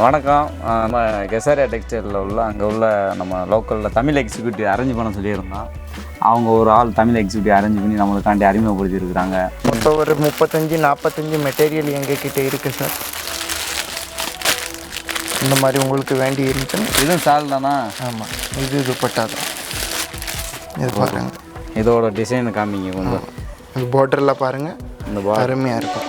வணக்கம். நம்ம கெசாரியா டெக்ஸ்டைலில் உள்ள அங்கே உள்ள நம்ம லோக்கலில் தமிழ் எக்ஸிக்யூட்டிவ் அரேஞ்ச் பண்ண சொல்லியிருந்தோம். அவங்க ஒரு ஆள் தமிழ் எக்ஸிக்யூட்டிவ் அரேஞ்ச் பண்ணி நம்மளுக்காண்டி அறிமுகப்படுத்தியிருக்கிறாங்க. மொத்தம் ஒரு 35-45 மெட்டீரியல் எங்ககிட்ட இருக்குது சார். இந்த மாதிரி உங்களுக்கு வேண்டி இருந்துச்சுன்னா இதுவும் சால் தானா? ஆமாம், இது துப்பட்டா தான். இது பாருங்க, இதோட டிசைன் காமிங்க கொஞ்சம். இது பார்டரில் பாருங்கள், இந்த அருமையாக இருக்கும்.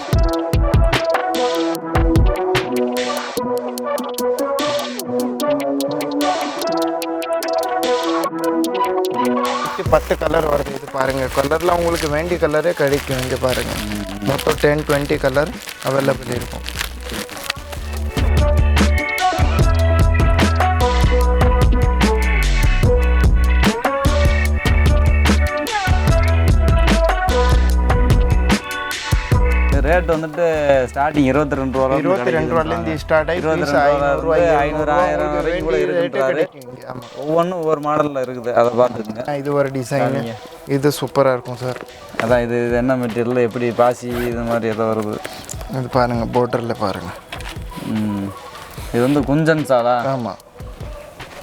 பத்து கலர் வருது. இது பாருங்கள், கலரில் உங்களுக்கு வேண்டிய கலரே கிடைக்கும். இங்கே பாருங்கள், மொத்தம் 10-20 கலர் அவைலபிள் இருக்கும். ரேட் வந்துட்டு ஸ்டார்டிங் 22 ரூபா, 22 ரூபாலேருந்து ஸ்டார்ட் ஆகி 500, 1000 வரைக்கும் கூட இருக்குது. ஒவ்வொன்றும் ஒவ்வொரு மாடலில் இருக்குது, அதை பார்த்துக்குங்க. இது ஒரு டிசைன், இது சூப்பராக இருக்கும் சார். அதான் இது என்ன மெட்டீரியல், எப்படி பாசி இது மாதிரி எதை வருது? இது பாருங்கள், பார்டரில் பாருங்கள். இது வந்து குஞ்சன் சாலா? ஆமாம்,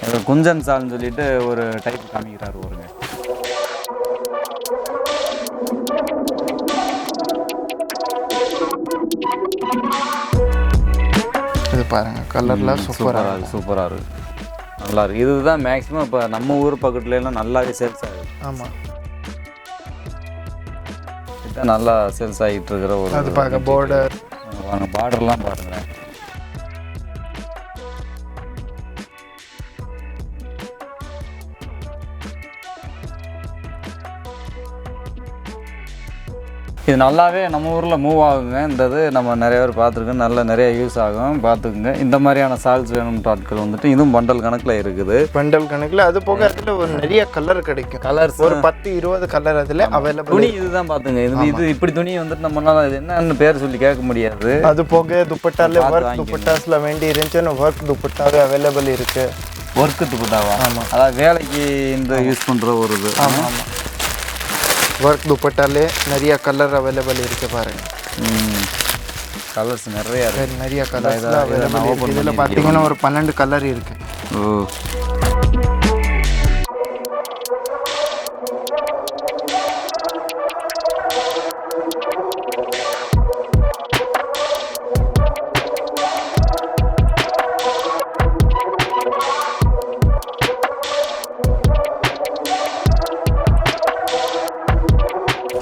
இது குஞ்சன் சால்னு சொல்லிட்டு ஒரு டைப் காமிக்கிறாரு ஒருங்க. இது பாருங்கள், கலர்லாம் சூப்பராக இருக்குது, நல்லா இருக்குது. இதுதான் மேக்ஸிமம் இப்போ நம்ம ஊர் பக்கத்துலலாம் நல்லாவே சேல்ஸ் ஆகுது. ஆமாம், இதுதான் நல்லா சேல்ஸ் ஆகிட்டு இருக்கிற ஒரு. அது பார்க்க பார்டர், வாங்க பார்டர்லாம் பாருங்களேன். இது நல்லாவே நம்ம ஊரில் மூவ் ஆகுங்க. இந்த இது நம்ம நிறைய பேர் பார்த்துருக்கோம், நல்லா நிறைய யூஸ் ஆகும். பார்த்துக்குங்க, இந்த மாதிரியான சால்ஸ் வேணும்ன்ற ஆட்கள் வந்துட்டு இதுவும் பண்டல் கணக்கில் இருக்குது. பண்டல் கணக்கில். அது போக அதில் ஒரு நிறைய கலர் கிடைக்கும். கலர்ஸ் ஒரு 10-20 கலர் அதில் அவைலபிள். துணி இதுதான் பார்த்துங்க. இது இப்படி துணி வந்துட்டு நம்மளால இது என்னன்னு பேர் சொல்லி கேட்க முடியாது. அது போக துப்பட்டால ஒர்க் துப்பட்டாஸில் வேண்டி இருந்துச்சுன்னு ஒர்க் துப்பட்டாவே அவைலபிள் இருக்குது. ஒர்க்கு துப்பட்டாவா? ஆமாம், அதாவது வேலைக்கு இந்த யூஸ் பண்ணுற ஒரு இது. ஆமாம் ஆமாம், ஒர்க் துப்பட்டாலே நிறைய கலர் அவைலபிள் இருக்குது பாருங்கள். கலர்ஸ் நிறைய இருக்குது, நிறைய கலர்ஸ் அவைலபிள். இதில் பார்த்தீங்கன்னா ஒரு 12 கலர் இருக்குது. ஓ,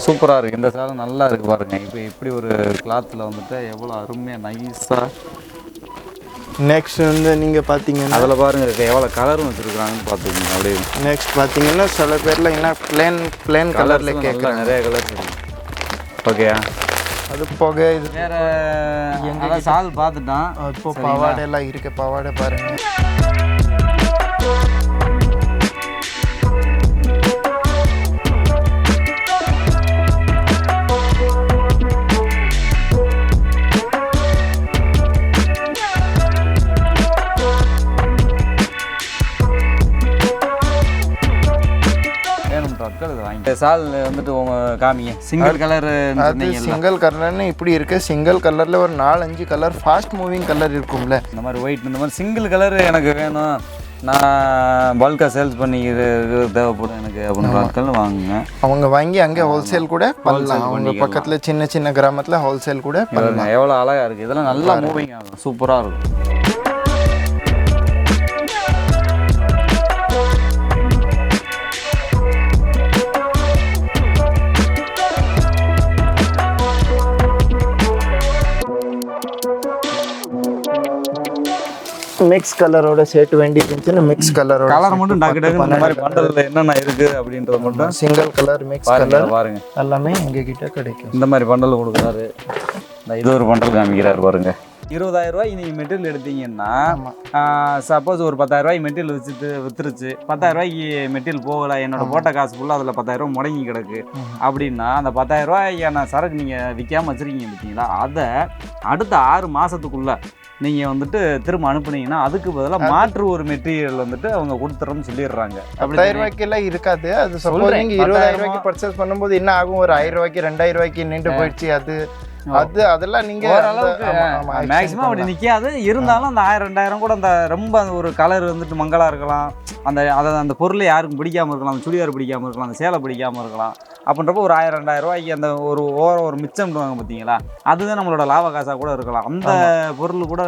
சூப்பராக இருக்குது. இந்த சாலை நல்லா இருக்குது பாருங்கள். இப்போ இப்படி ஒரு கிளாத்தில் வந்துட்டு எவ்வளோ அருமையாக நைஸாக. நெக்ஸ்ட் வந்து நீங்கள் பார்த்தீங்கன்னா அதில் பாருங்கள் எவ்வளோ கலரும் வச்சுருக்குறாங்கன்னு பார்த்துக்கோங்க. அப்படியே நெக்ஸ்ட் பார்த்தீங்கன்னா சில பேரில் என்ன பிளேன் கலரில் கேட்குறாங்க. நிறைய கலர்ஸ் இருக்குது. ஓகேயா? அது போக இது வேறு எங்கள் சால் பார்த்துட்டான். இப்போ பாவாடையெல்லாம் இருக்குது. பாவாடை பாருங்கள். சால் வந்துட்டு உங்க காமிங்க. சிங்கிள் கலர், அது சிங்கிள் கலர்னு இப்படி இருக்கு. சிங்கிள் கலர்ல ஒரு 4-5 கலர் ஃபாஸ்ட் மூவிங் கலர் இருக்கும்ல, இந்த மாதிரி ஒயிட். இந்த மாதிரி சிங்கிள் கலர் எனக்கு வேணும், நான் பல்காக சேல்ஸ் பண்ணி தேவைப்படும் எனக்கு அப்படின்ற ஆட்கள் வாங்குங்க. அவங்க வாங்கி அங்கே ஹோல்சேல் கூட பண்ணலாம். அவங்க பக்கத்தில் சின்ன சின்ன கிராமத்தில் ஹோல்சேல் கூட பண்ணலாம். எவ்வளோ அழகாக இருக்குது. இதெல்லாம் நல்லா மூவிங் ஆகும், சூப்பராக இருக்கும். மிக்ஸ் கலரோட சேர்த்து வேண்டி இருந்துச்சுன்னா மிக்ஸ் கலரோட கலர் மட்டும் டக்கு டக்கு இந்த மாதிரி பண்டல்ல என்னென்ன இருக்குது அப்படின்றது மட்டும். சிங்கிள் கலர், மிக்ஸ் கலர் பாருங்க, எல்லாமே எங்ககிட்ட கிடைக்கும். இந்த மாதிரி பண்டல் கொடுக்குறாரு. இது ஒரு பண்டல் காமிக்கிறாரு பாருங்க. 20,000 ரூபாய்க்கு நீங்கள் மெட்டீரியல் எடுத்தீங்கன்னா சப்போஸ் ஒரு 10,000 ரூபாய்க்கு மெட்டீரியல் விற்றுருச்சு, 10,000 ரூபாய்க்கு மெட்டீரியல் போகலை, என்னோட போட்ட காசு ஃபுல்லாக அதில் 10,000 ரூபா முடங்கி கிடக்கு அப்படின்னா அந்த 10,000 ரூபாய்க்கான சரக்கு நீங்கள் விற்காமல் வச்சுருக்கீங்க பார்த்தீங்களா, அதை அடுத்த 6 மாதத்துக்குள்ளே நீங்கள் வந்துட்டு திரும்ப அனுப்புனீங்கன்னா அதுக்கு பதிலாக மாற்று ஒரு மெட்டீரியல் வந்துட்டு அவங்க கொடுத்துறோம்னு சொல்லிடுறாங்க. 10,000 ரூபாய்க்கெல்லாம் இருக்காது. அது சப்போஸ் நீங்கள் 20,000 ரூபாய்க்கு பர்ச்சேஸ் பண்ணும்போது என்ன ஆகும், ஒரு 1,000 ரூபாய்க்கு 2,000 ரூபாய்க்கு நின்று போயிடுச்சு. அதெல்லாம் நீங்க ஓரளவுக்கு மேக்ஸிமம் அப்படி நிற்காது. இருந்தாலும் அந்த 1000-2000 கூட அந்த ரொம்ப ஒரு கலர் வந்துட்டு மங்களா இருக்கலாம், அந்த பொருளை யாருக்கும் பிடிக்காமல் இருக்கலாம், அந்த சுடிதார் பிடிக்காமல் இருக்கலாம், அந்த சேலை பிடிக்காமல் இருக்கலாம். அப்படின்றப்போ ஒரு 1000-2000 ரூபாய்க்கு அந்த ஒரு மிச்சம்வாங்க பார்த்தீங்களா, அதுதான் நம்மளோட லாப காசாக கூட இருக்கலாம். அந்த பொருள் கூட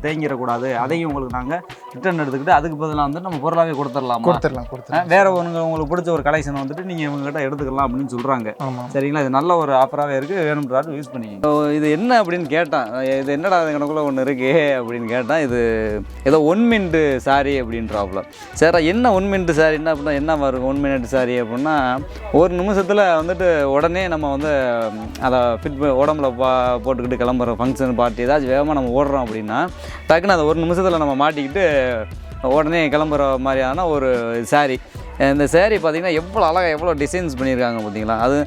தேங்கிடக்கூடாது. அதையும் உங்களுக்கு நாங்கள் ரிட்டர்ன் எடுத்துக்கிட்டு அதுக்கு பதிலாக வந்துட்டு நம்ம பொருளாகவே கொடுத்துடலாம். வேற உங்களுக்கு பிடிச்ச ஒரு கலெக்ஷன் வந்துட்டு நீங்கள் இவங்ககிட்ட எடுத்துக்கலாம் அப்படின்னு சொல்கிறாங்க. சரிங்களா, இது நல்ல ஒரு ஆஃபராகவே இருக்குது, வேணும்ன்றாலும் யூஸ் பண்ணிங்க. இது என்ன அப்படின்னு கேட்டான், இது என்னடா கணக்குள்ள ஒன்று இருக்கு அப்படின்னு கேட்டான். இது ஏதோ 1 மினிட் சாரி அப்படின்றாப்புல. சரி, என்ன 1 மினிட் சாரின்னா அப்படின்னா என்ன வரும் 1 மினிட் சாரி அப்படின்னா, ஒரு நிமிஷத்தில் வந்துட்டு உடனே நம்ம வந்து அதை ஃபிட் உடம்புல போட்டுக்கிட்டு கிளம்புறோம், ஃபங்க்ஷன் பார்ட்டி ஏதாச்சும் வேகமாக நம்ம ஓடுறோம் அப்படின்னா டக்குன்னு அதை ஒரு நிமிஷத்தில் நம்ம மாட்டிக்கிட்டு உடனே கிளம்புற மாதிரியான ஒரு சாரீ. இந்த சேரீ பார்த்திங்கன்னா எவ்வளோ அழகாக எவ்வளோ டிசைன்ஸ் பண்ணியிருக்காங்க பார்த்தீங்களா. அது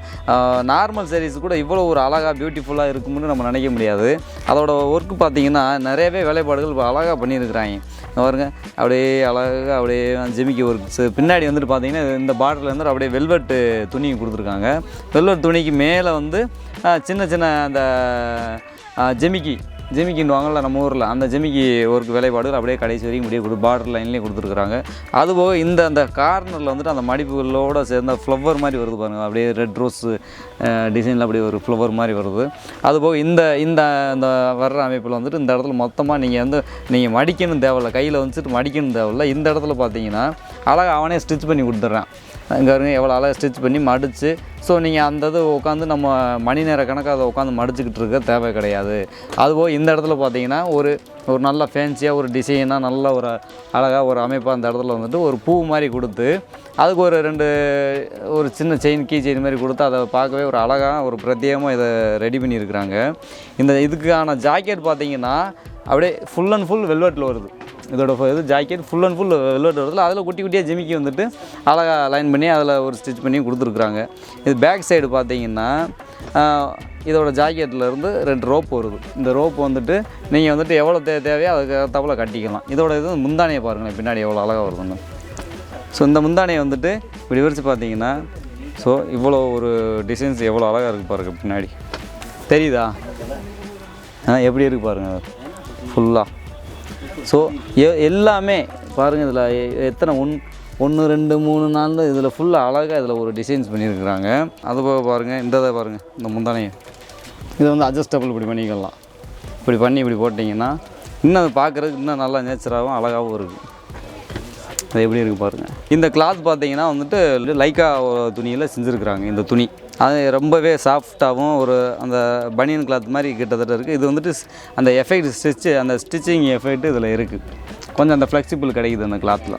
நார்மல் சாரீஸ் கூட இவ்வளோ ஒரு அழகாக பியூட்டிஃபுல்லாக இருக்கும்னு நம்ம நினைக்க முடியாது. அதோட ஒர்க்கு பார்த்திங்கன்னா நிறையவே வேலைப்பாடுகள் இப்போ அழகாக பண்ணியிருக்கிறாங்க. பாருங்க, அப்படியே அழகாக அப்படியே ஜிமிக்கி ஒர்க்ஸு. பின்னாடி வந்துட்டு பார்த்திங்கன்னா இந்த பார்டரில் வந்துட்டு அப்படியே வெல்வெட்டு துணி கொடுத்துருக்காங்க. வெல்வெட் துணிக்கு மேலே வந்து சின்ன சின்ன அந்த ஜிமிக்கின்னு வாங்கல நம்ம ஊரில், அந்த ஜிமிக்கி ஒர்க் வேலைப்பாடுகள் அப்படியே கடைசி வரைக்கும் முடிய பார்டர் லைன்லேயே கொடுத்துருக்குறாங்க. அதுபோக அந்த கார்னரில் வந்துட்டு அந்த மடிப்புகளோடு சேர்ந்த ஃப்ளவர் மாதிரி வருது பாருங்கள், அப்படியே ரெட் ரோஸ் டிசைனில் அப்படியே ஒரு ஃப்ளவர் மாதிரி வருது. அதுபோக இந்த வர்ற அமைப்பில் வந்துட்டு இந்த இடத்துல மொத்தமாக நீங்கள் மடிக்கணும் தேவையில்லை, கையில் வந்துட்டு மடிக்கணும் தேவையில்லை. இந்த இடத்துல பார்த்தீங்கன்னா அழகாக அவனே ஸ்டிச் பண்ணி கொடுத்துட்றான். இங்கே எவ்வளோ அழகாக ஸ்டிச் பண்ணி மடித்து, ஸோ நீங்கள் அந்த இது உட்காந்து நம்ம மணி நேர கணக்காக அதை உட்காந்து மடிச்சுக்கிட்டு இருக்க தேவை கிடையாது. அதுபோல் இந்த இடத்துல பார்த்தீங்கன்னா ஒரு நல்ல ஃபேன்சியாக ஒரு டிசைனாக நல்ல ஒரு அழகாக ஒரு அமைப்பாக அந்த இடத்துல வந்துட்டு ஒரு பூ மாதிரி கொடுத்து அதுக்கு ஒரு சின்ன கீ செயின் மாதிரி கொடுத்து அதை பார்க்கவே ஒரு அழகாக ஒரு பிரத்யேகமாக இதை ரெடி பண்ணியிருக்கிறாங்க. இதுக்கான ஜாக்கெட் பார்த்தீங்கன்னா அப்படியே ஃபுல் அண்ட் ஃபுல் வெல்வெட்டில் வருது. இதோட jacket full and full velvet வருதுல, அதில் குட்டி குட்டியாக ஜிமிக்கி வந்துட்டு அழகாக லைன் பண்ணி அதில் ஒரு ஸ்டிச் பண்ணி கொடுத்துருக்குறாங்க. இது பேக் சைடு பார்த்தீங்கன்னா இதோட ஜாக்கெட்லேருந்து 2 ரோப் வருது. இந்த ரோப் வந்துட்டு நீங்கள் வந்துட்டு எவ்வளோ தேவையோ அதுக்கு தவளை கட்டிக்கலாம். இதோட இது முந்தானையை பாருங்களேன், பின்னாடி எவ்வளோ அழகாக வருதுன்னு. ஸோ இந்த முந்தானையை வந்துட்டு இப்படி விரித்து பார்த்தீங்கன்னா ஸோ இவ்வளோ ஒரு டிசைன்ஸ் எவ்வளோ அழகாக இருக்குது பாருங்கள், பின்னாடி தெரியுதா எப்படி இருக்குது பாருங்கள் ஃபுல்லாக. ஸோ எல்லாமே பாருங்கள், இதில் எத்தனை 1 2 3 4 இதில் ஃபுல்லாக அழகாக இதில் ஒரு டிசைன்ஸ் பண்ணியிருக்கிறாங்க. அதுபோக பாருங்கள், இதை பாருங்கள், இந்த முந்தானையை இதை வந்து அட்ஜஸ்டபிள் இப்படி பண்ணிக்கலாம். இப்படி போட்டிங்கன்னா இன்னும் அது பார்க்குறதுக்கு இன்னும் நல்லா நேச்சராகவும் அழகாகவும் இருக்குது. அது எப்படி இருக்குது பாருங்கள். இந்த கிளாத் பார்த்தீங்கன்னா வந்துட்டு லைக்கா துணியில் செஞ்சுருக்குறாங்க. இந்த துணி அது ரொம்பவே சாஃப்டாகவும் அந்த பனியன் கிளாத் மாதிரி கிட்டத்தட்ட இருக்குது. இது வந்துட்டு அந்த எஃபெக்ட் அந்த ஸ்டிச்சிங் எஃபெக்ட் இதில் இருக்குது. கொஞ்சம் அந்த ஃப்ளெக்சிபிள் கிடைக்குது அந்த கிளாத்தில்.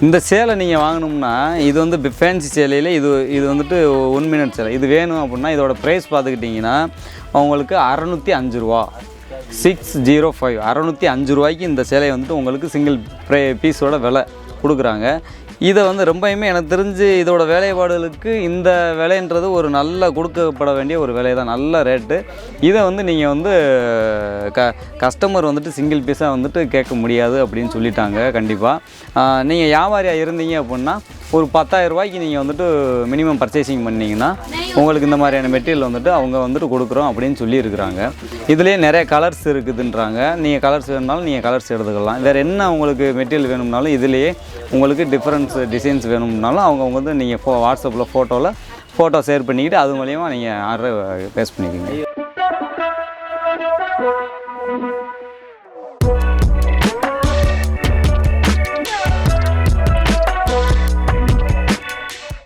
இந்த சேலை நீங்கள் வாங்கினோம்னா இது வந்து ஃபேன்சி சேலையில் இது வந்துட்டு 1 மினிட் சேலை. இது வேணும் அப்படின்னா இதோட ப்ரைஸ் பார்த்துக்கிட்டிங்கன்னா உங்களுக்கு 605 ரூபா, 605 605 ரூபாய்க்கு இந்த சேலையை வந்துட்டு உங்களுக்கு சிங்கிள் பீஸோட விலை கொடுக்குறாங்க. இதை வந்து ரொம்பவுமே எனக்கு தெரிஞ்சு இதோட வேலைப்பாடுகளுக்கு இந்த விலைன்றது ஒரு நல்ல கொடுக்கப்பட வேண்டிய ஒரு விலை தான், நல்ல ரேட்டு. இதை வந்து நீங்கள் வந்து கஸ்டமர் வந்துட்டு சிங்கிள் பீஸாக வந்துட்டு கேட்க முடியாது அப்படின்னு சொல்லிட்டாங்க. கண்டிப்பாக நீங்கள் வியாபாரியாக இருந்தீங்க அப்படின்னா ஒரு 10,000 ரூபாய்க்கு நீங்கள் வந்துட்டு மினிமம் பர்ச்சேசிங் பண்ணிங்கன்னா உங்களுக்கு இந்த மாதிரியான மெட்டீரியல் வந்துட்டு அவங்க வந்துட்டு கொடுக்குறோம் அப்படின்னு சொல்லியிருக்கிறாங்க. இதுலேயே நிறைய கலர்ஸ் இருக்குதுன்றாங்க. நீங்கள் கலர்ஸ் வேணும்னாலும் நீங்கள் கலர்ஸ் எடுத்துக்கலாம். வேறு என்ன உங்களுக்கு மெட்டீரியல் வேணும்னாலும் இதுலேயே உங்களுக்கு டிசைன்ஸ் வேணும்னாலும் அவங்க வந்து நீங்கள் வாட்ஸ்அப்பில் ஃபோட்டோ ஷேர் பண்ணிக்கிட்டு அது மூலிமா நீங்கள் ஆர்டரை பேஸ் பண்ணிக்கிங்க.